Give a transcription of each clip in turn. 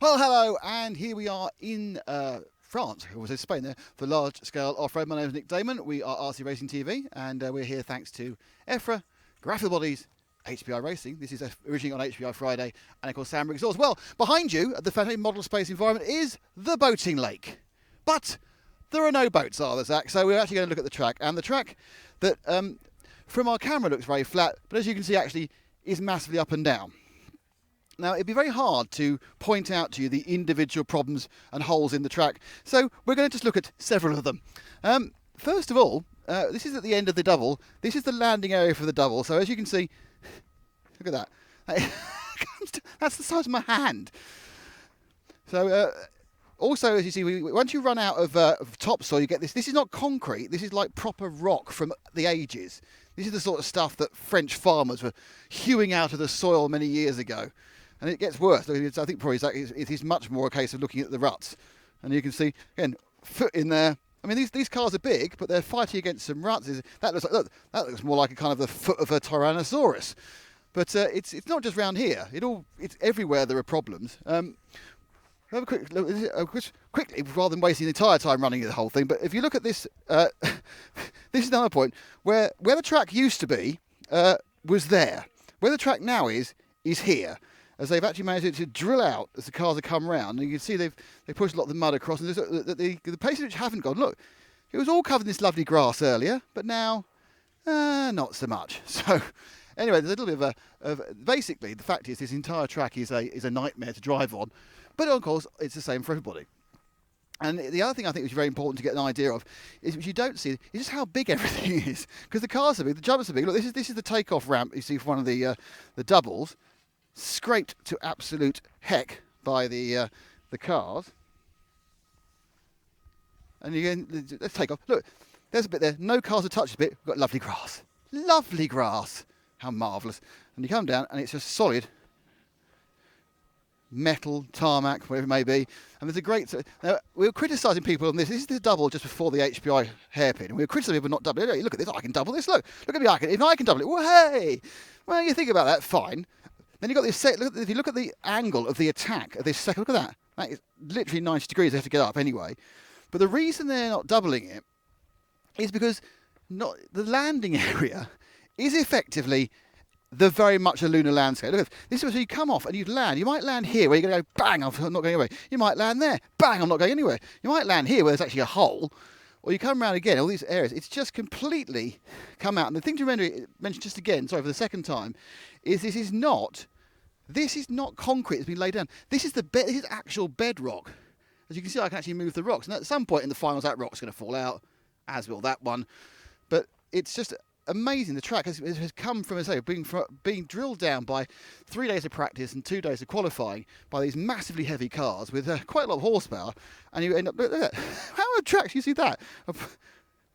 Well, hello, and here we are in France, or was it Spain there, for large-scale off-road. My name is Nick Damon. We are RC Racing TV, and we're here thanks to EFRA, Graphical Bodies, HPI Racing. This is originally on HPI Friday, and of course Sandbrook Exhaust. Well, behind you, at the fantastic model space environment, is the boating lake. But there are no boats, are there, Zach? So we're actually going to look at the track, and the track that from our camera looks very flat, but as you can see actually is massively up and down. Now, it'd be very hard to point out to you the individual problems and holes in the track, so we're going to just look at several of them. First of all, this is at the end of the double. This is the landing area for the double, so as you can see, look at that. That's the size of my hand. So, also, as you see, once you run out of topsoil, you get this. This is not concrete. This is like proper rock from the ages. This is the sort of stuff that French farmers were hewing out of the soil many years ago. And it gets worse. I think probably it is much more a case of looking at the ruts. And you can see, again, foot in there. I mean, these cars are big, but they're fighting against some ruts. That looks like, look, that looks more like a kind of the foot of a Tyrannosaurus. But it's not just round here. It's everywhere there are problems. Have a quick look, quickly, rather than wasting the entire time running the whole thing. But if you look at this, this is another point where the track used to be was there. Where the track now is here, as they've actually managed to drill out as the cars have come round. And you can see they pushed a lot of the mud across. And the places which haven't gone, look, it was all covered in this lovely grass earlier, but now not so much. So anyway, there's a little bit of basically the fact is this entire track is a nightmare to drive on. But of course, it's the same for everybody. And the other thing I think is very important to get an idea of is, which you don't see, is just how big everything is. Because the cars are big, the jumpers are big. Look, this is the takeoff ramp you see for one of the doubles, scraped to absolute heck by the cars. And again, let's take off. Look, there's a bit there. No cars have touched a bit. We've got lovely grass. Lovely grass. How marvellous. And you come down and it's just solid metal, tarmac, whatever it may be. And there's a great... Now, we were criticising people on this. This is the double just before the HPI hairpin. And we were criticising people not doubling it. Look at this, I can double this. Look at me, if I can double it. Well, hey! Well, you think about that, fine. Then you've got this... If you look at the angle of the attack of this second, look at that. That is literally 90 degrees. They have to get up anyway. But the reason they're not doubling it is because the landing area is effectively... the very much a lunar landscape. Look at this is where you come off and you land. You might land here where you're going to go, bang, I'm not going anywhere. You might land there, bang, I'm not going anywhere. You might land here where there's actually a hole, or you come around again, all these areas. It's just completely come out. And the thing to mention just again, sorry, for the second time, is this is not concrete that's been laid down. This is this is actual bedrock. As you can see, I can actually move the rocks. And at some point in the finals, that rock's going to fall out, as will that one. But it's just... amazing. The track has come from, as I say, being drilled down by 3 days of practice and 2 days of qualifying by these massively heavy cars with quite a lot of horsepower, and you end up, look at that. How many tracks you see that? A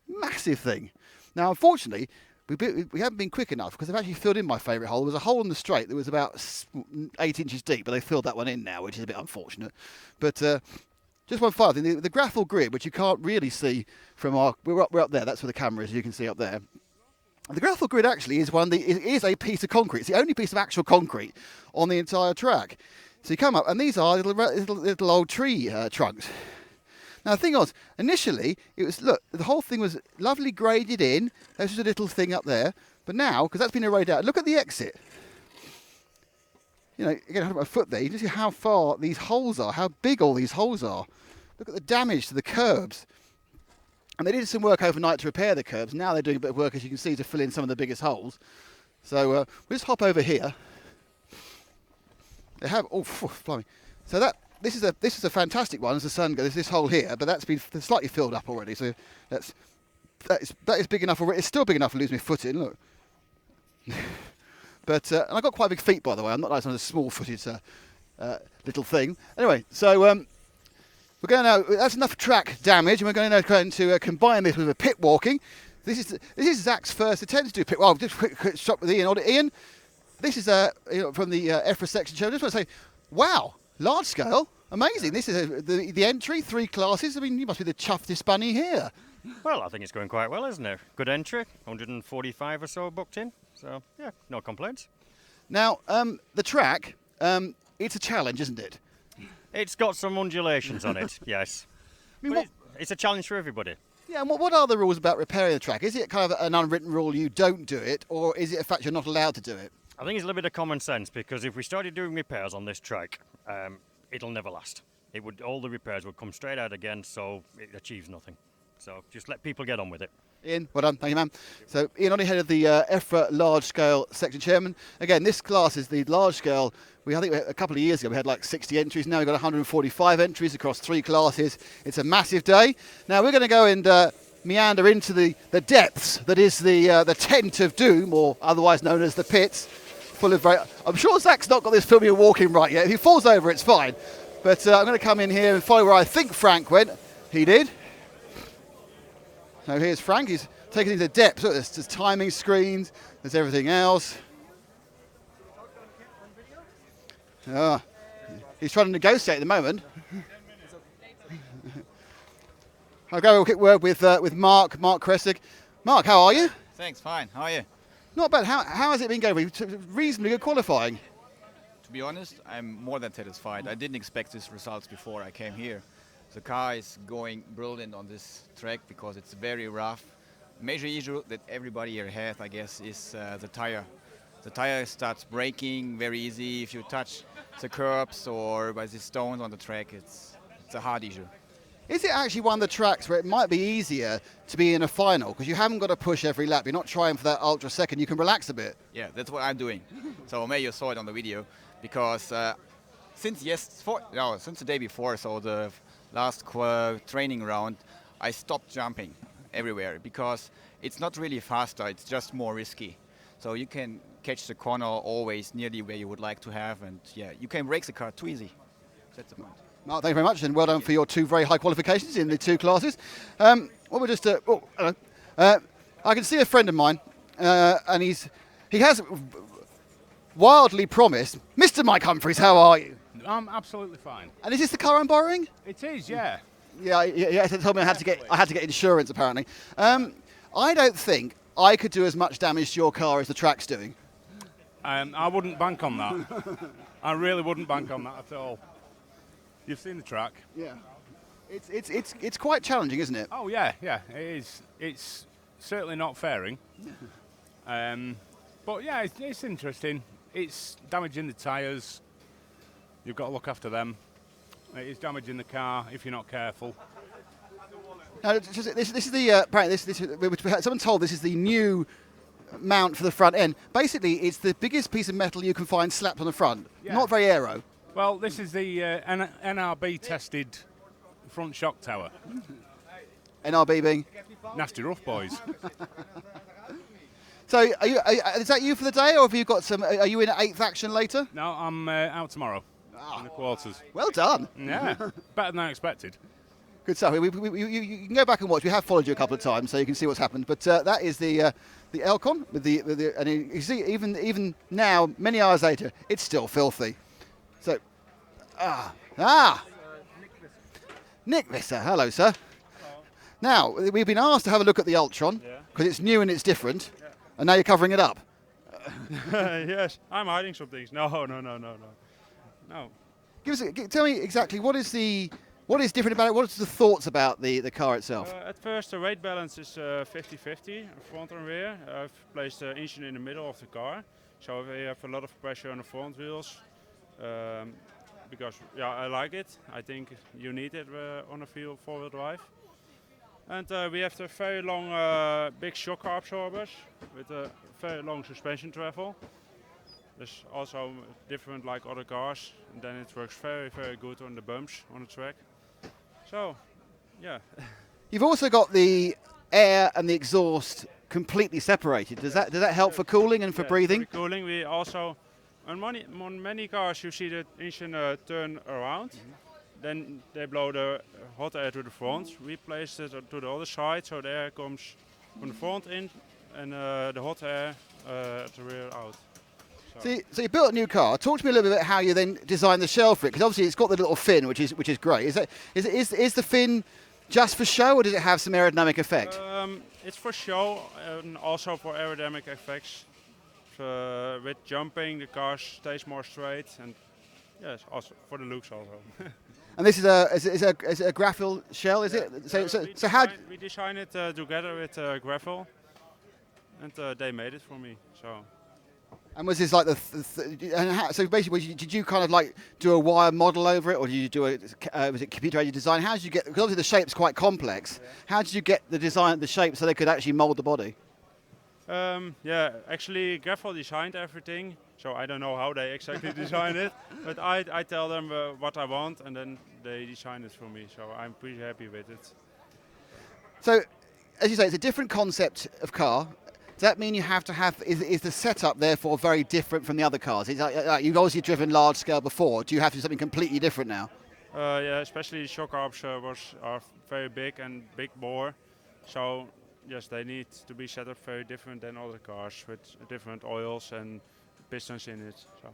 massive thing. Now, unfortunately, we haven't been quick enough because they've actually filled in my favourite hole. There was a hole in the straight that was about 8 inches deep, but they filled that one in now, which is a bit unfortunate. But just one final thing, the graphical grid, which you can't really see from we're up there. That's where the camera is. You can see up there. The graphical grid actually is a piece of concrete. It's the only piece of actual concrete on the entire track. So you come up, and these are little old tree trunks. Now the thing was, initially, it was, look, the whole thing was lovely graded in. There's just a little thing up there. But now, because that's been eroded out, look at the exit. You know, again, I have my foot there. You can see how far these holes are, how big all these holes are. Look at the damage to the curbs. And they did some work overnight to repair the curbs. Now they're doing a bit of work, as you can see, to fill in some of the biggest holes. So we'll just hop over here. They have, blimey. So this is a fantastic one as the sun goes. There's this hole here, but that's been slightly filled up already. So that is big enough already. It's still big enough to lose my foot in. Look. But and I've got quite big feet, by the way. I'm not like some of the small-footed little thing. Anyway, so. We're going to, that's enough track damage, and we're going to combine this with a pit walking. This is Zach's first attempt to do pit. Well, just quick stop with Ian. Ian, this is from the EFRA section show. I just want to say, wow, large scale, amazing. This is the entry, 3 classes. I mean, you must be the chuffedest bunny here. Well, I think it's going quite well, isn't it? Good entry, 145 or so booked in. So, yeah, no complaints. Now, the track, it's a challenge, isn't it? It's got some undulations on it, yes. I mean, But it's a challenge for everybody. yeah, and what are the rules about repairing the track? Is it kind of an unwritten rule you don't do it, or is it a fact you're not allowed to do it? I think it's a little bit of common sense, because if we started doing repairs on this track, it'll never last. All the repairs would come straight out again, so it achieves nothing. So just let people get on with it. Ian, well done, thank you, man. So Ian Oddie, head of the EFRA large scale section chairman. Again, this class is the large scale. I think a couple of years ago we had like 60 entries. Now we've got 145 entries across 3 classes. It's a massive day. Now we're going to go and meander into the depths that is the tent of doom, or otherwise known as the pits. Full of I'm sure Zach's not got this filming and walking right yet. If he falls over, it's fine. But I'm going to come in here and follow where I think Frank went. He did. So here's Frank. He's taking into depth. Look, there's timing screens. There's everything else. He's trying to negotiate at the moment. I'll go a quick word with Mark Kressig. Mark, how are you? Thanks, fine. How are you? Not bad. How has it been going? Reasonably good qualifying. To be honest, I'm more than satisfied. I didn't expect these results before I came here. The car is going brilliant on this track because it's very rough. Major issue that everybody here has, I guess, is the tire. The tire starts breaking very easy if you touch the curbs or by the stones on the track. It's a hard issue. Is it actually one of the tracks where it might be easier to be in a final because you haven't got to push every lap? You're not trying for that ultra second. You can relax a bit. Yeah, that's what I'm doing. So maybe you saw it on the video because since the day before, so the last training round, I stopped jumping everywhere because it's not really faster. It's just more risky. So you can catch the corner always nearly where you would like to have, and yeah, you can break the car too easy. That's the point. Mark, thank you very much, and well done for your 2 very high qualifications in the 2 classes. What we're just, hello. I can see a friend of mine, and he has wildly promised, Mr. Mike Humphries, how are you? I'm absolutely fine. And is this the car I'm borrowing? It is, yeah. Yeah, he told me I had to get insurance apparently. I don't think I could do as much damage to your car as the track's doing. I wouldn't bank on that. I really wouldn't bank on that at all. You've seen the track. Yeah. It's quite challenging, isn't it? Oh yeah, it is. It's certainly not fairing. But yeah, it's interesting. It's damaging the tyres. You've got to look after them. It's damaging the car if you're not careful. Now, this is the apparently someone told this is the new mount for the front end. Basically, it's the biggest piece of metal you can find slapped on the front. Yeah. Not very aero. Well, this is the NRB tested front shock tower. NRB being Nasty rough boys. So, is that you for the day, or have you got some? Are you in 8th action later? No, I'm out tomorrow in the quarters. Well done. Yeah, better than I expected. Good stuff. You can go back and watch. We have followed you a couple of times, so you can see what's happened. But that is the Elcon with the and you see even now, many hours later, it's still filthy. So, Nick Visser, hello, sir. Hello. Now we've been asked to have a look at the Ultron because it's new and it's different, and now you're covering it up. Yes, I'm hiding some things. No. Tell me exactly what is different about it. What is the thoughts about the car itself? At first, the weight balance is 50-50, front and rear. I've placed the engine in the middle of the car, so we have a lot of pressure on the front wheels. Because I like it. I think you need it on a four-wheel drive. And we have the very long, big shock absorbers with a very long suspension travel. It's also different like other cars, and then it works very, very good on the bumps on the track. So, yeah. You've also got the air and the exhaust completely separated. Does that help for cooling and for breathing? For cooling, we also on many cars you see the engine turn around. Then they blow the hot air to the front. We place it to the other side, so the air comes from the front in and the hot air at the rear out. So you built a new car. Talk to me a little bit about how you then designed the shell for it, because obviously it's got the little fin, which is great. Is the fin just for show, or does it have some aerodynamic effect? It's for show and also for aerodynamic effects. With jumping, the car stays more straight, and Yes, also for the looks also. And this is a graphite shell, is it? So how? We designed it together with gravel, and they made it for me. So And was this like and how, so basically, did you kind of like do a wire model over it, or did you do was it computer-aided design? How did you get? Because obviously the shape's quite complex. How did you get the shape so they could actually mold the body? yeah, actually gravel designed everything. So I don't know how they exactly designed it, but I tell them what I want, and then they design it for me. So I'm pretty happy with it. So, as you say, it's a different concept of car. Does that mean you have to have? Is the setup therefore very different from the other cars? It's like you've obviously driven large scale before. Do you have to do something completely different now? Yeah, especially shock absorbers are very big and big bore. So yes, they need to be set up very different than other cars with different oils and pistons in it. So.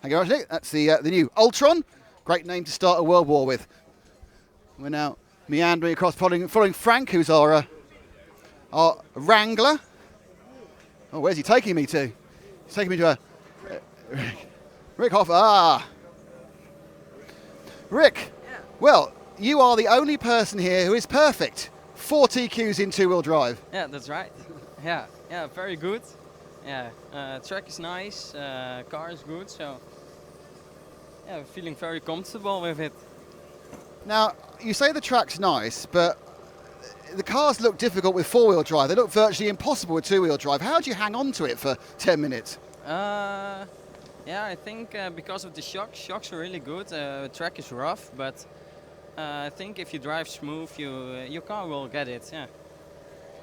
Thank you very much, Nick. That's the new Ultron. Great name to start a world war with. We're now meandering across, following Frank, who's our wrangler. Oh, where's he taking me to? He's taking me to a Rick Hoffer. Ah, Rick. Yeah. Well, you are the only person here who is perfect. 4 TQs in two-wheel drive. Yeah, that's right. Yeah, very good. Yeah, track is nice, car is good, so yeah, feeling very comfortable with it. Now, you say the track's nice, but the cars look difficult with 4-wheel drive. They look virtually impossible with 2-wheel drive. How do you hang on to it for 10 minutes? Yeah, I think because of the shocks are really good. The track is rough, but I think if you drive smooth, your car will get it. Yeah.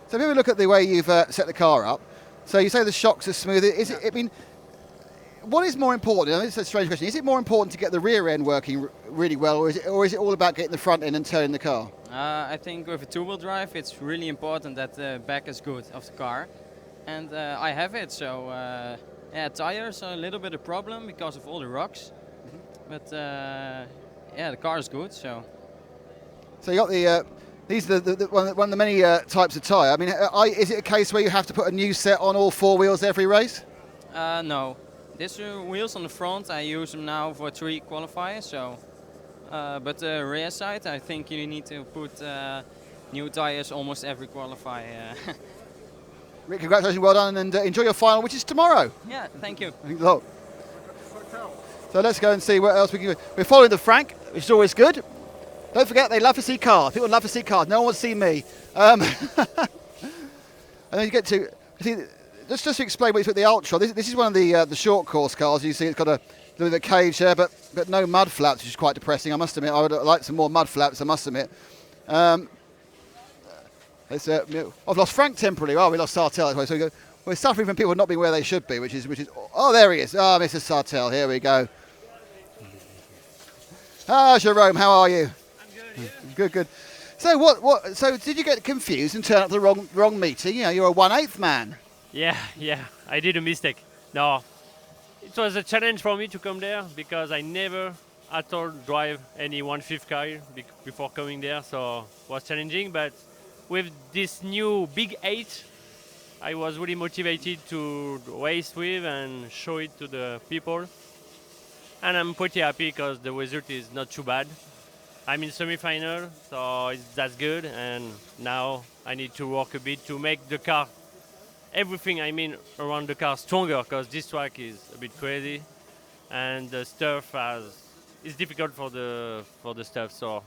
So if we look at the way you've set the car up, so you say the shocks are smooth. Is it? I mean, what is more important? I know it's a strange question. Is it more important to get the rear end working really well, or is it all about getting the front end and turning the car? I think with a two-wheel drive, it's really important that the back is good of the car, and I have it. So yeah, tires are a little bit a problem because of all the rocks, but yeah, the car is good. So you got the. These are one of the many types of tyre. I mean, is it a case where you have to put a new set on all 4 wheels every race? no, these wheels on the front, I use them now for 3 qualifiers. So, but the rear side, I think you need to put new tires almost every qualifier. Rick, congratulations, well done, and enjoy your final, which is tomorrow. Yeah, thank you. So let's go and see what else we can do. We're following the Frank, which is always good. Don't forget, they love to see cars. People love to see cars. No one wants to see me. And then you get to see. Just to explain what you put the Ultra. This is one of the short course cars. You see, it's got a little bit of cage there, but no mud flaps, which is quite depressing. I must admit, I would like some more mud flaps. I must admit. I've lost Frank temporarily. Oh, we lost Sartell. So we're suffering from people not being where they should be, which is. Oh, there he is. Oh, Mr. Sartell. Here we go. Ah, Jerome, how are you? Good. So So did you get confused and turn up the wrong meeting? You know, you're a 1/8 man. Yeah, I did a mistake. No, it was a challenge for me to come there because I never at all drive any 1/5 car before coming there, so it was challenging. But with this new big 8, I was really motivated to race with and show it to the people. And I'm pretty happy because the result is not too bad. I'm in semi-final, so that's good. And now I need to work a bit to make the car, everything around the car stronger, because this track is a bit crazy, and the stuff is difficult for the stuff. So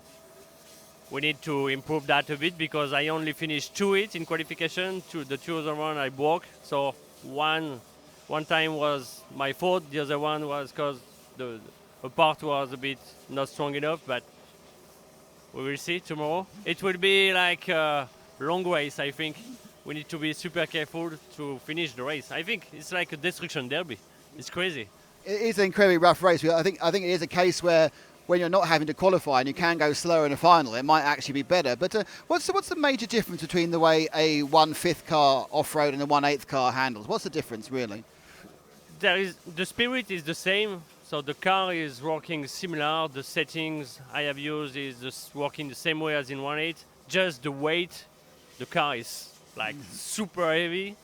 we need to improve that a bit because I only finished 2 hits in qualification. The 2 other one I broke. So one time was my fault. The other one was because a part was a bit not strong enough, but we will see tomorrow. It will be like a long race, I think. We need to be super careful to finish the race. I think it's like a destruction derby. It's crazy. It is an incredibly rough race. I think it is a case where when you're not having to qualify and you can go slower in a final, it might actually be better. But what's the major difference between the way a 1/5 car off-road and a 1/8 car handles? What's the difference, really? The spirit is the same. So the car is working similar. The settings I have used is just working the same way as in 1/8. Just the weight, the car is like super heavy.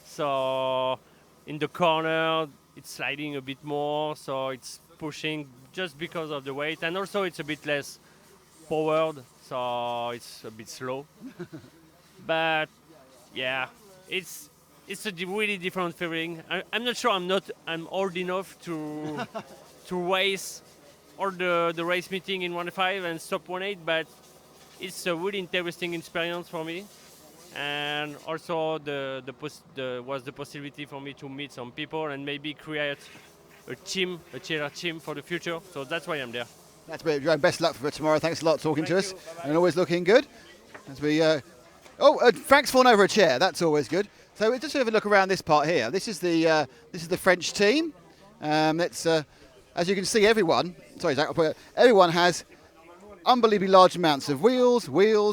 So in the corner, it's sliding a bit more. So it's pushing just because of the weight, and also it's a bit less powered, so it's a bit slow. But yeah, it's a really different feeling. I'm not sure I'm old enough to race or the race meeting in 1.5 and stop 1.8, but it's a really interesting experience for me. And also was the possibility for me to meet some people and maybe create a team, a cheerleader team for the future. So that's why I'm there. That's brilliant, Jerome. Best of luck for tomorrow. Thanks a lot for talking to us, and always looking good. As we, Frank's fallen over a chair. That's always good. So we just have a look around this part here. This is the French team. It's as you can see, everyone. Sorry, Zach. Everyone has unbelievably large amounts of wheels,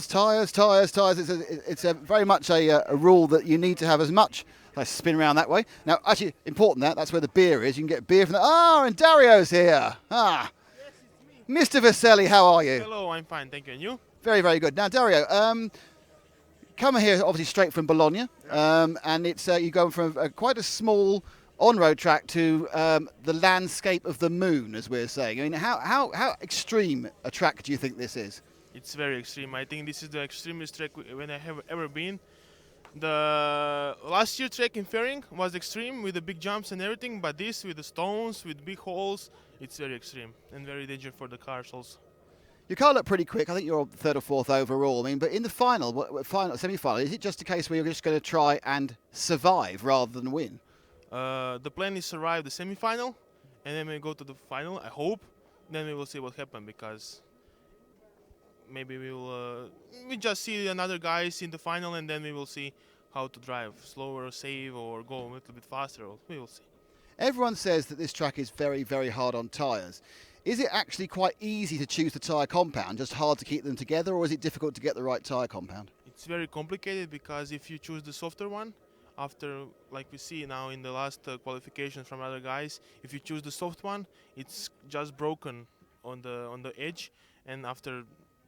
tyres. It's very much a rule that you need to have as much. Let's spin around that way. Now, actually, important that's where the beer is. You can get beer from and Dario's here. Mr. Vaselli, how are you? Hello, I'm fine, thank you. And you? Very, very good. Now, Dario, coming here obviously straight from Bologna, and it's you go from quite a small on-road track to the landscape of the moon, as we're saying. I mean, how extreme a track do you think this is? It's very extreme. I think this is the extremest track when I have ever been. The last year track in Fairing was extreme with the big jumps and everything, but this with the stones, with big holes, it's very extreme and very dangerous for the cars also. Your car looked pretty quick. I think you're third or fourth overall. I mean, but in the semi-final, is it just a case where you're just going to try and survive rather than win? The plan is survive the semi-final, and then we go to the final. I hope. Then we will see what happens, because maybe we just see another guys in the final, and then we will see how to drive slower, save, or go a little bit faster. We will see. Everyone says that this track is very, very hard on tyres. Is it actually quite easy to choose the tyre compound, just hard to keep them together, or is it difficult to get the right tyre compound? It's very complicated, because if you choose the softer one, after, like we see now in the last qualifications from other guys, if you choose the soft one, it's just broken on the edge, and after,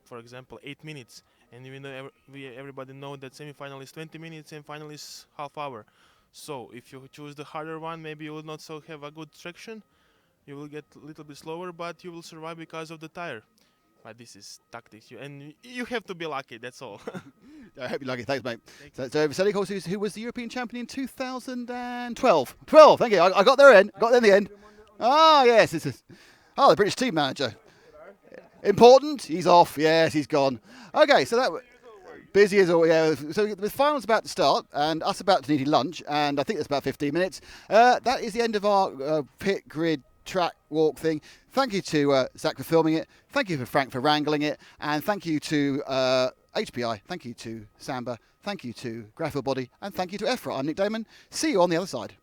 for example, 8 minutes, and even though everybody know that semi-final is 20 minutes and final is half hour. So if you choose the harder one, maybe you will not so have a good traction. You will get a little bit slower, but you will survive because of the tire. But this is tactics, and you have to be lucky. That's all. I hope you're lucky. Thanks, mate. So Vaselli, of course, who was the European champion in 2012. 12. Thank you. I got there in. Got there in the end. Yes. This is. The British team manager. Important. He's off. Yes, he's gone. Okay, so that. Busy as always. Yeah. So the final's about to start, and us about to need lunch, and I think that's about 15 minutes. That is the end of our pit grid track walk thing. Thank you to Zach for filming it. Thank you for Frank for wrangling it, and thank you to HPI. Thank you to Samba. Thank you to Graphical Body, and thank you to EFRA. I'm Nick Damon. See you on the other side.